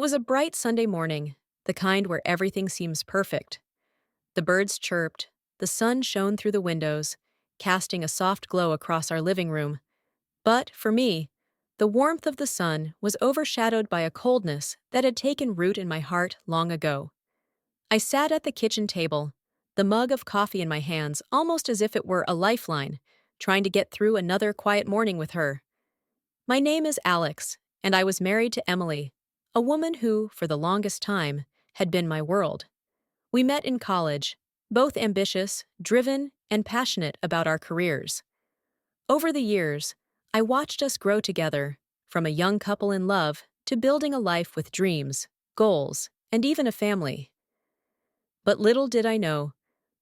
was a bright Sunday morning, the kind where everything seems perfect. The birds chirped, the sun shone through the windows, casting a soft glow across our living room. But, for me, the warmth of the sun was overshadowed by a coldness that had taken root in my heart long ago. I sat at the kitchen table, the mug of coffee in my hands almost as if it were a lifeline, trying to get through another quiet morning with her. My name is Alex, and I was married to Emily, a woman who, for the longest time, had been my world. We met in college, both ambitious, driven, and passionate about our careers. Over the years, I watched us grow together, from a young couple in love to building a life with dreams, goals, and even a family. But little did I know,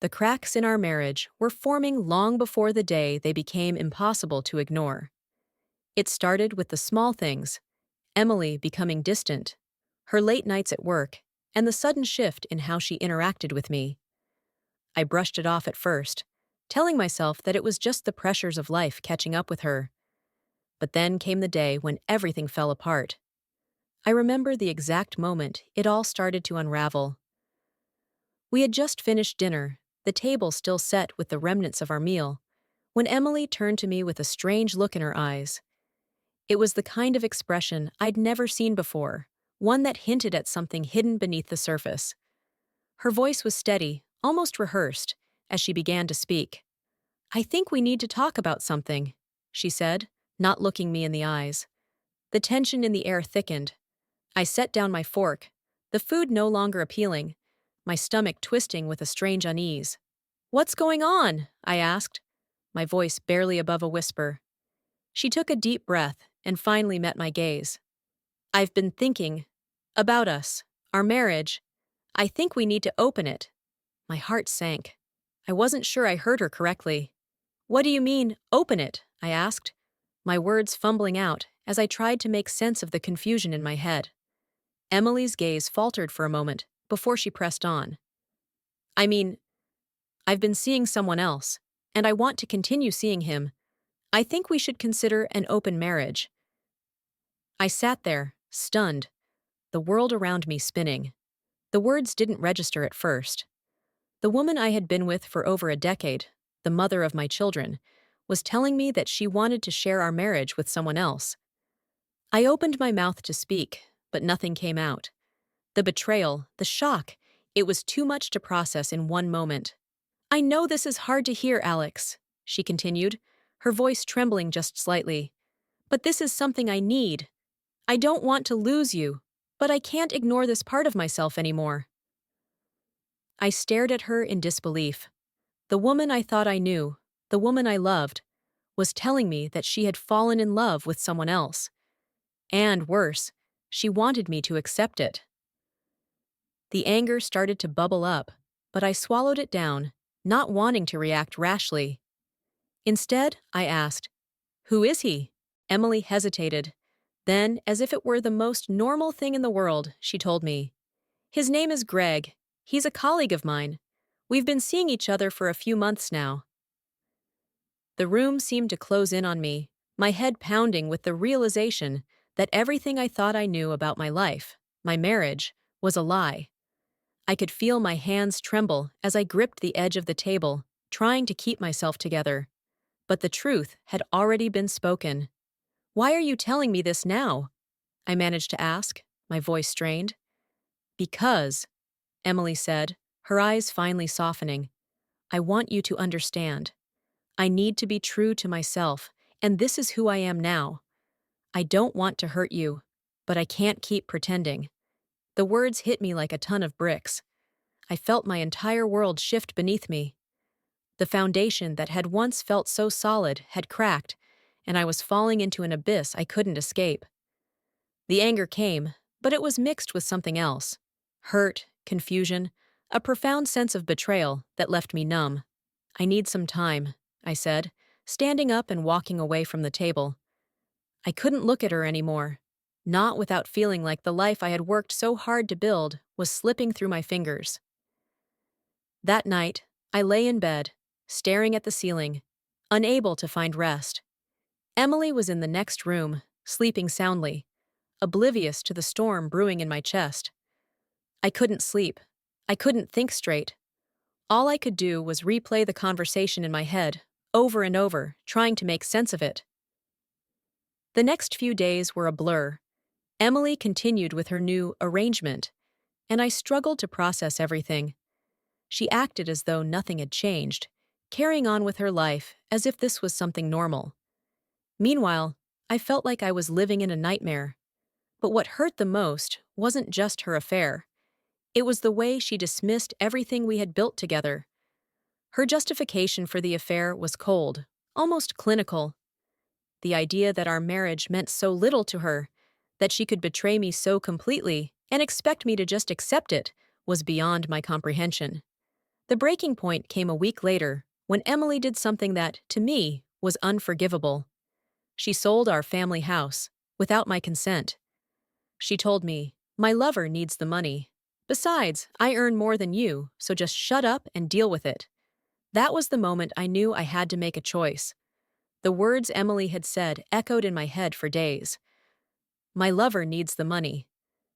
the cracks in our marriage were forming long before the day they became impossible to ignore. It started with the small things, Emily becoming distant, her late nights at work, and the sudden shift in how she interacted with me. I brushed it off at first, telling myself that it was just the pressures of life catching up with her. But then came the day when everything fell apart. I remember the exact moment it all started to unravel. We had just finished dinner, the table still set with the remnants of our meal, when Emily turned to me with a strange look in her eyes. It was the kind of expression I'd never seen before, one that hinted at something hidden beneath the surface. Her voice was steady, almost rehearsed, as she began to speak. "I think we need to talk about something," she said, not looking me in the eyes. The tension in the air thickened. I set down my fork, the food no longer appealing, my stomach twisting with a strange unease. "What's going on?" I asked, my voice barely above a whisper. She took a deep breath and finally met my gaze. "I've been thinking about us, our marriage. I think we need to open it." My heart sank. I wasn't sure I heard her correctly. "What do you mean, open it?" I asked, my words fumbling out as I tried to make sense of the confusion in my head. Emily's gaze faltered for a moment before she pressed on. "I mean, I've been seeing someone else, and I want to continue seeing him. I think we should consider an open marriage." I sat there, stunned, the world around me spinning. The words didn't register at first. The woman I had been with for over a decade, the mother of my children, was telling me that she wanted to share our marriage with someone else. I opened my mouth to speak, but nothing came out. The betrayal, the shock, it was too much to process in one moment. "I know this is hard to hear, Alex," she continued, her voice trembling just slightly. "But this is something I need. I don't want to lose you, but I can't ignore this part of myself anymore." I stared at her in disbelief. The woman I thought I knew, the woman I loved, was telling me that she had fallen in love with someone else. And worse, she wanted me to accept it. The anger started to bubble up, but I swallowed it down, not wanting to react rashly. Instead, I asked, "Who is he?" Emily hesitated. Then, as if it were the most normal thing in the world, she told me, "His name is Greg. He's a colleague of mine. We've been seeing each other for a few months now." The room seemed to close in on me, my head pounding with the realization that everything I thought I knew about my life, my marriage, was a lie. I could feel my hands tremble as I gripped the edge of the table, trying to keep myself together. But the truth had already been spoken. "Why are you telling me this now?" I managed to ask, my voice strained. "Because," Emily said, her eyes finally softening, "I want you to understand. I need to be true to myself, and this is who I am now. I don't want to hurt you, but I can't keep pretending." The words hit me like a ton of bricks. I felt my entire world shift beneath me. The foundation that had once felt so solid had cracked, and I was falling into an abyss I couldn't escape. The anger came, but it was mixed with something else. Hurt, confusion, a profound sense of betrayal that left me numb. "I need some time," I said, standing up and walking away from the table. I couldn't look at her anymore, not without feeling like the life I had worked so hard to build was slipping through my fingers. That night, I lay in bed, staring at the ceiling, unable to find rest. Emily was in the next room, sleeping soundly. oblivious to the storm brewing in my chest. I couldn't sleep. I couldn't think straight. All I could do was replay the conversation in my head, over and over, trying to make sense of it. The next few days were a blur. Emily continued with her new arrangement, and I struggled to process everything. She acted as though nothing had changed, carrying on with her life as if this was something normal. Meanwhile, I felt like I was living in a nightmare. But what hurt the most wasn't just her affair. It was the way she dismissed everything we had built together. Her justification for the affair was cold, almost clinical. The idea that our marriage meant so little to her, that she could betray me so completely and expect me to just accept it, was beyond my comprehension. The breaking point came a week later, when Emily did something that, to me, was unforgivable. She sold our family house, without my consent. She told me, "My lover needs the money. Besides, I earn more than you, so just shut up and deal with it." That was the moment I knew I had to make a choice. The words Emily had said echoed in my head for days. "My lover needs the money.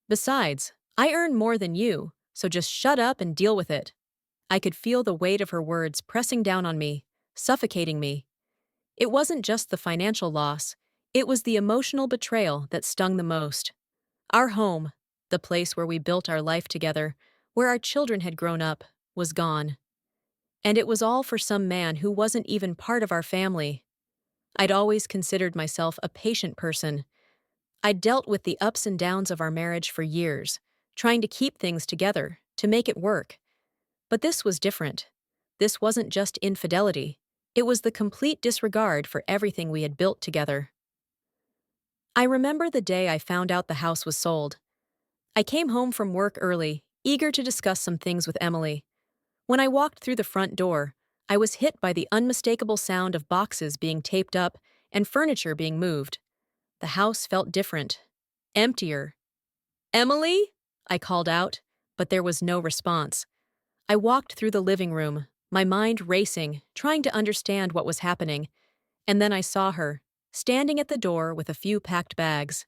Besides, I earn more than you, so just shut up and deal with it." I could feel the weight of her words pressing down on me, suffocating me. It wasn't just the financial loss, it was the emotional betrayal that stung the most. Our home, the place where we built our life together, where our children had grown up, was gone. And it was all for some man who wasn't even part of our family. I'd always considered myself a patient person. I'd dealt with the ups and downs of our marriage for years, trying to keep things together, to make it work. But this was different. This wasn't just infidelity. It was the complete disregard for everything we had built together. I remember the day I found out the house was sold. I came home from work early, eager to discuss some things with Emily. When I walked through the front door, I was hit by the unmistakable sound of boxes being taped up and furniture being moved. The house felt different, emptier. "Emily?" I called out, but there was no response. I walked through the living room, my mind racing, trying to understand what was happening, and then I saw her, standing at the door with a few packed bags.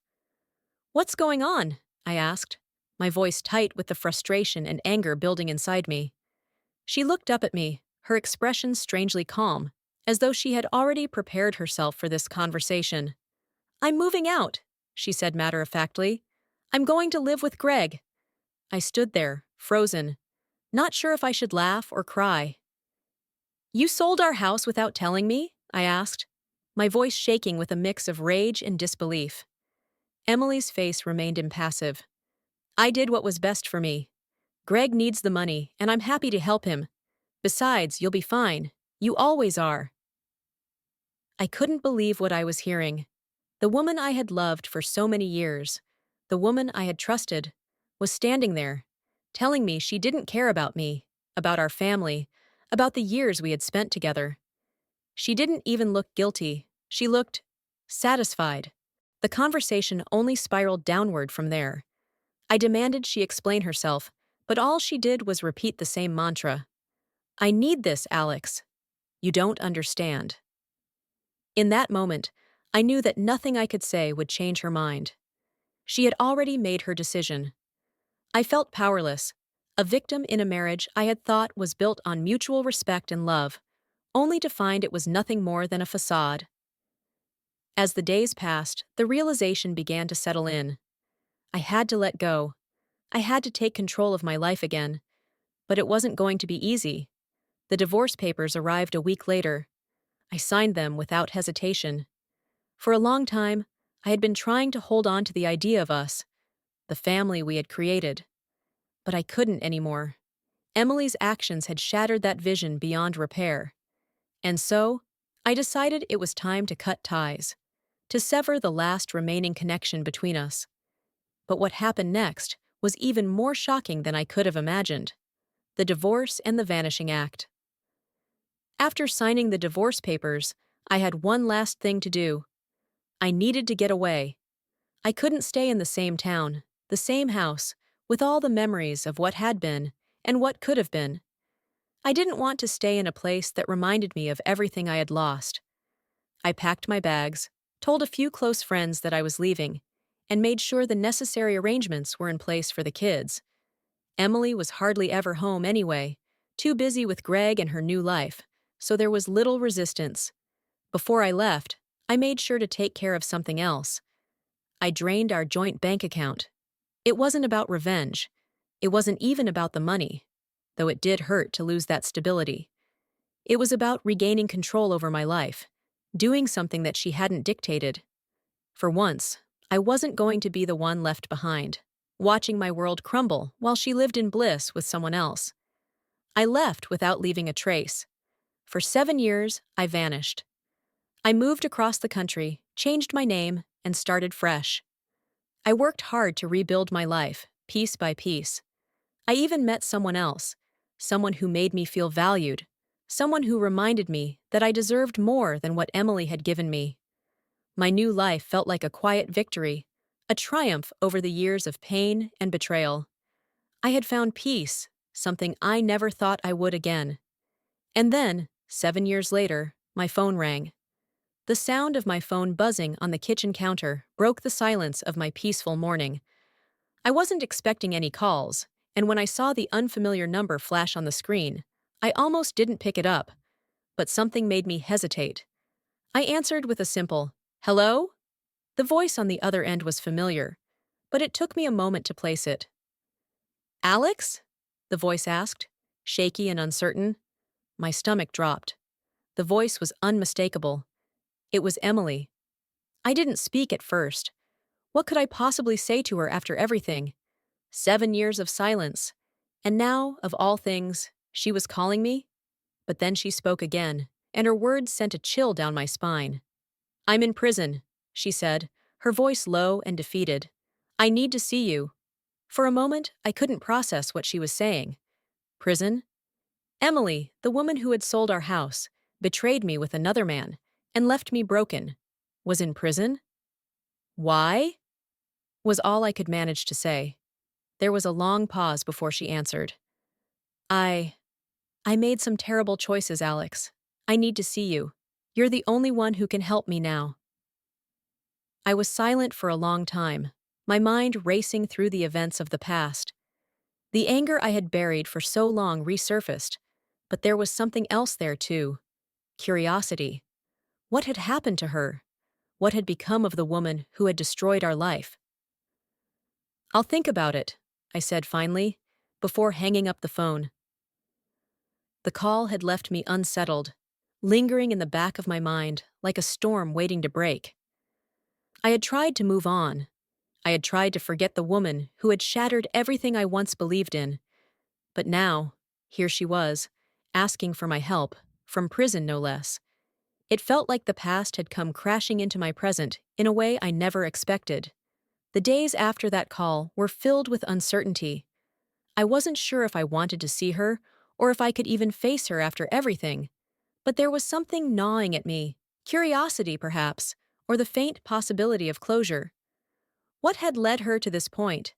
"What's going on?" I asked, my voice tight with the frustration and anger building inside me. She looked up at me, her expression strangely calm, as though she had already prepared herself for this conversation. "I'm moving out," she said matter-of-factly. "I'm going to live with Greg." I stood there, frozen, not sure if I should laugh or cry. "You sold our house without telling me?" I asked, my voice shaking with a mix of rage and disbelief. Emily's face remained impassive. "I did what was best for me. Greg needs the money, and I'm happy to help him. Besides, you'll be fine. You always are." I couldn't believe what I was hearing. The woman I had loved for so many years, the woman I had trusted, was standing there, telling me she didn't care about me, about our family, about the years we had spent together. She didn't even look guilty. She looked satisfied. The conversation only spiraled downward from there. I demanded she explain herself, but all she did was repeat the same mantra. "I need this, Alex. You don't understand." In that moment, I knew that nothing I could say would change her mind. She had already made her decision. I felt powerless, a victim in a marriage I had thought was built on mutual respect and love, only to find it was nothing more than a facade. As the days passed, the realization began to settle in. I had to let go. I had to take control of my life again. But it wasn't going to be easy. The divorce papers arrived a week later. I signed them without hesitation. For a long time, I had been trying to hold on to the idea of us, the family we had created. But I couldn't anymore. Emily's actions had shattered that vision beyond repair. And so, I decided it was time to cut ties, to sever the last remaining connection between us. But what happened next was even more shocking than I could have imagined. The divorce and the vanishing act. After signing the divorce papers, I had one last thing to do. I needed to get away. I couldn't stay in the same town, the same house, with all the memories of what had been and what could have been. I didn't want to stay in a place that reminded me of everything I had lost. I packed my bags, told a few close friends that I was leaving, and made sure the necessary arrangements were in place for the kids. Emily was hardly ever home anyway, too busy with Greg and her new life, so there was little resistance. Before I left, I made sure to take care of something else. I drained our joint bank account. It wasn't about revenge. It wasn't even about the money, though it did hurt to lose that stability. It was about regaining control over my life, doing something that she hadn't dictated. For once, I wasn't going to be the one left behind, watching my world crumble while she lived in bliss with someone else. I left without leaving a trace. For 7 years, I vanished. I moved across the country, changed my name, and started fresh. I worked hard to rebuild my life, piece by piece. I even met someone else, someone who made me feel valued, someone who reminded me that I deserved more than what Emily had given me. My new life felt like a quiet victory, a triumph over the years of pain and betrayal. I had found peace, something I never thought I would again. And then, 7 years later, my phone rang. The sound of my phone buzzing on the kitchen counter broke the silence of my peaceful morning. I wasn't expecting any calls, and when I saw the unfamiliar number flash on the screen, I almost didn't pick it up, but something made me hesitate. I answered with a simple, "Hello?" The voice on the other end was familiar, but it took me a moment to place it. "Alex?" the voice asked, shaky and uncertain. My stomach dropped. The voice was unmistakable. It was Emily. I didn't speak at first. What could I possibly say to her after everything? 7 years of silence. And now, of all things, she was calling me? But then she spoke again, and her words sent a chill down my spine. "I'm in prison," she said, her voice low and defeated. "I need to see you." For a moment, I couldn't process what she was saying. Prison? Emily, the woman who had sold our house, betrayed me with another man, and left me broken, was in prison? Why? Was all I could manage to say. There was a long pause before she answered. I made some terrible choices, Alex. I need to see you. You're the only one who can help me now." I was silent for a long time, my mind racing through the events of the past. The anger I had buried for so long resurfaced, but there was something else there too. Curiosity. What had happened to her? What had become of the woman who had destroyed our life? "I'll think about it," I said finally, before hanging up the phone. The call had left me unsettled, lingering in the back of my mind like a storm waiting to break. I had tried to move on. I had tried to forget the woman who had shattered everything I once believed in. But now, here she was, asking for my help, from prison no less. It felt like the past had come crashing into my present in a way I never expected. The days after that call were filled with uncertainty. I wasn't sure if I wanted to see her or if I could even face her after everything. But there was something gnawing at me, curiosity perhaps, or the faint possibility of closure. What had led her to this point?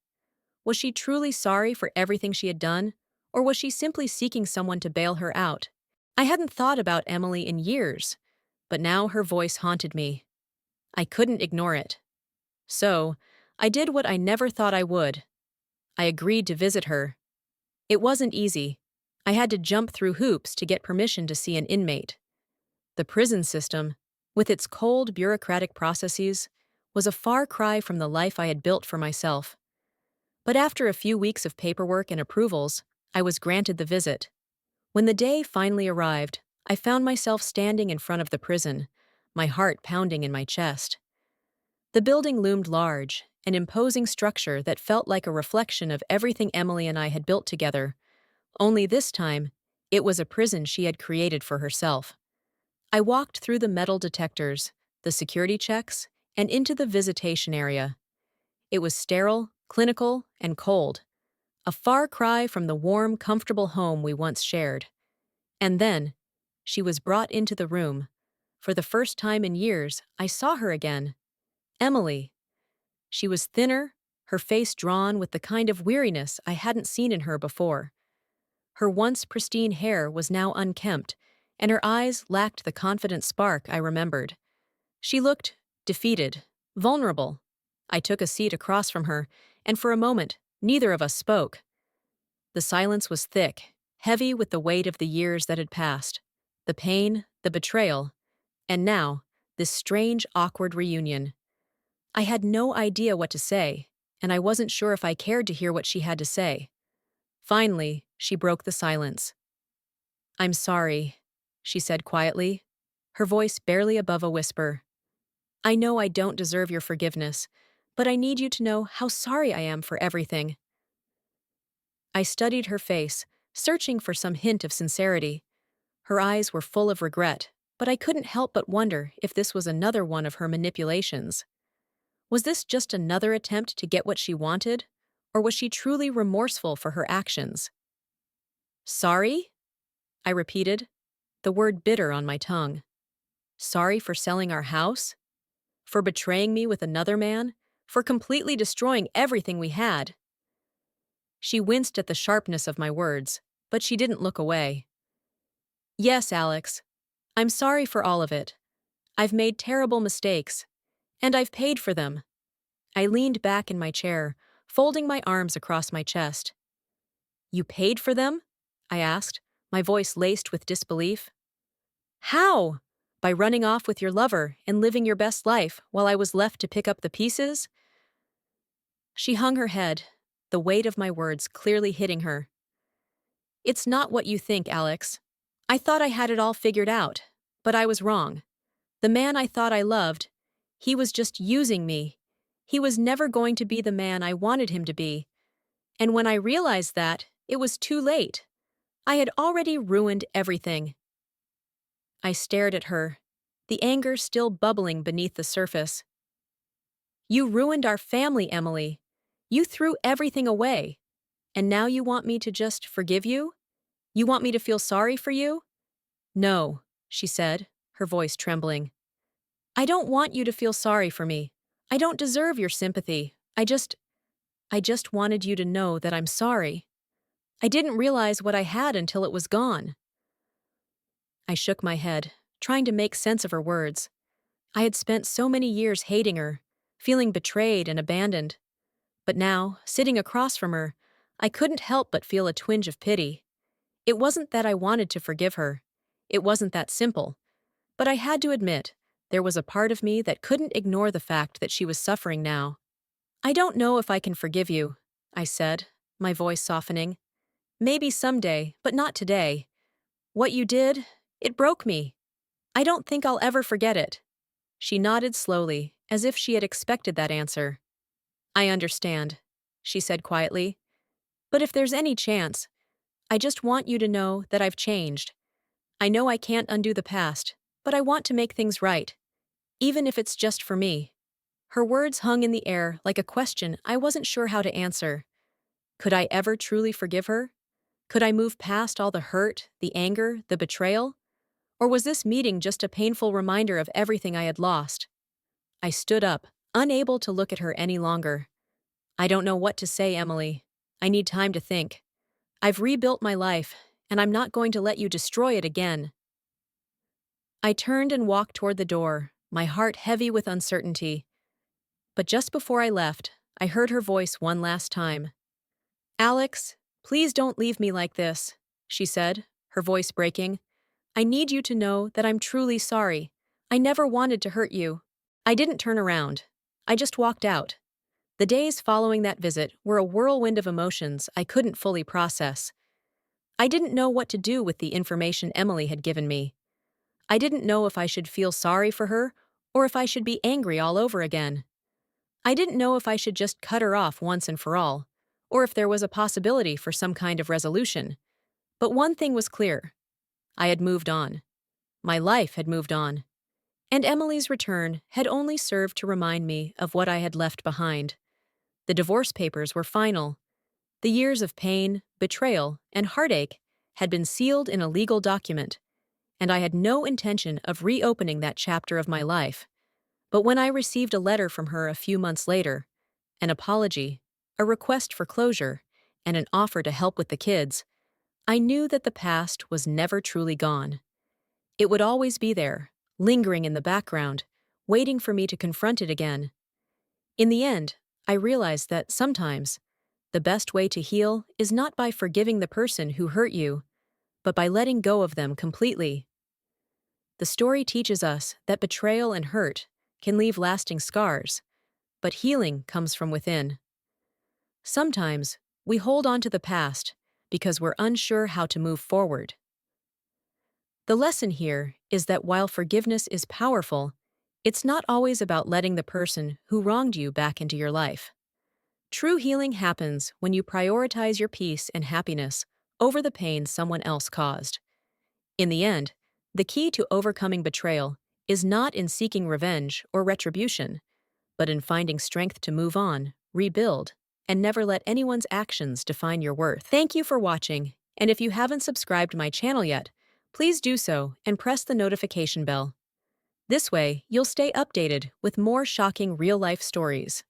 Was she truly sorry for everything she had done, or was she simply seeking someone to bail her out? I hadn't thought about Emily in years, but now her voice haunted me. I couldn't ignore it. So, I did what I never thought I would. I agreed to visit her. It wasn't easy. I had to jump through hoops to get permission to see an inmate. The prison system, with its cold bureaucratic processes, was a far cry from the life I had built for myself. But after a few weeks of paperwork and approvals, I was granted the visit. When the day finally arrived, I found myself standing in front of the prison, my heart pounding in my chest. The building loomed large, an imposing structure that felt like a reflection of everything Emily and I had built together. Only this time, it was a prison she had created for herself. I walked through the metal detectors, the security checks, and into the visitation area. It was sterile, clinical, and cold, a far cry from the warm, comfortable home we once shared. And then, she was brought into the room. For the first time in years, I saw her again. Emily. She was thinner, her face drawn with the kind of weariness I hadn't seen in her before. Her once pristine hair was now unkempt, and her eyes lacked the confident spark I remembered. She looked defeated, vulnerable. I took a seat across from her, and for a moment, neither of us spoke. The silence was thick, heavy with the weight of the years that had passed. The pain, the betrayal, and now, this strange, awkward reunion. I had no idea what to say, and I wasn't sure if I cared to hear what she had to say. Finally, she broke the silence. "I'm sorry," she said quietly, her voice barely above a whisper. "I know I don't deserve your forgiveness, but I need you to know how sorry I am for everything." I studied her face, searching for some hint of sincerity. Her eyes were full of regret, but I couldn't help but wonder if this was another one of her manipulations. Was this just another attempt to get what she wanted, or was she truly remorseful for her actions? "Sorry?" I repeated, the word bitter on my tongue. "Sorry for selling our house? For betraying me with another man? For completely destroying everything we had?" She winced at the sharpness of my words, but she didn't look away. "Yes, Alex. I'm sorry for all of it. I've made terrible mistakes, and I've paid for them." I leaned back in my chair, folding my arms across my chest. "You paid for them?" I asked, my voice laced with disbelief. "How? By running off with your lover and living your best life while I was left to pick up the pieces?" She hung her head, the weight of my words clearly hitting her. "It's not what you think, Alex. I thought I had it all figured out, but I was wrong. The man I thought I loved, he was just using me. He was never going to be the man I wanted him to be. And when I realized that, it was too late. I had already ruined everything." I stared at her, the anger still bubbling beneath the surface. "You ruined our family, Emily. You threw everything away. And now you want me to just forgive you? You want me to feel sorry for you?" "No," she said, her voice trembling. "I don't want you to feel sorry for me. I don't deserve your sympathy. I just wanted you to know that I'm sorry. I didn't realize what I had until it was gone." I shook my head, trying to make sense of her words. I had spent so many years hating her, feeling betrayed and abandoned. But now, sitting across from her, I couldn't help but feel a twinge of pity. It wasn't that I wanted to forgive her. It wasn't that simple. But I had to admit, there was a part of me that couldn't ignore the fact that she was suffering now. "I don't know if I can forgive you," I said, my voice softening. "Maybe someday, but not today. What you did, it broke me. I don't think I'll ever forget it." She nodded slowly, as if she had expected that answer. "I understand," she said quietly. "But if there's any chance, I just want you to know that I've changed. I know I can't undo the past, but I want to make things right, even if it's just for me." Her words hung in the air like a question I wasn't sure how to answer. Could I ever truly forgive her? Could I move past all the hurt, the anger, the betrayal? Or was this meeting just a painful reminder of everything I had lost? I stood up, unable to look at her any longer. "I don't know what to say, Emily. I need time to think. I've rebuilt my life, and I'm not going to let you destroy it again." I turned and walked toward the door, my heart heavy with uncertainty. But just before I left, I heard her voice one last time. "Alex, please don't leave me like this," she said, her voice breaking. "I need you to know that I'm truly sorry. I never wanted to hurt you." I didn't turn around. I just walked out. The days following that visit were a whirlwind of emotions I couldn't fully process. I didn't know what to do with the information Emily had given me. I didn't know if I should feel sorry for her or if I should be angry all over again. I didn't know if I should just cut her off once and for all, or if there was a possibility for some kind of resolution. But one thing was clear. I had moved on. My life had moved on. And Emily's return had only served to remind me of what I had left behind. The divorce papers were final. The years of pain, betrayal, and heartache had been sealed in a legal document, and I had no intention of reopening that chapter of my life. But when I received a letter from her a few months later, an apology, a request for closure, and an offer to help with the kids, I knew that the past was never truly gone. It would always be there, lingering in the background, waiting for me to confront it again. In the end, I realized that sometimes the best way to heal is not by forgiving the person who hurt you, but by letting go of them completely. The story teaches us that betrayal and hurt can leave lasting scars, but healing comes from within. Sometimes we hold on to the past because we're unsure how to move forward. The lesson here is that while forgiveness is powerful, it's not always about letting the person who wronged you back into your life. True healing happens when you prioritize your peace and happiness over the pain someone else caused. In the end, the key to overcoming betrayal is not in seeking revenge or retribution, but in finding strength to move on, rebuild, and never let anyone's actions define your worth. Thank you for watching, and if you haven't subscribed to my channel yet, please do so and press the notification bell. This way, you'll stay updated with more shocking real-life stories.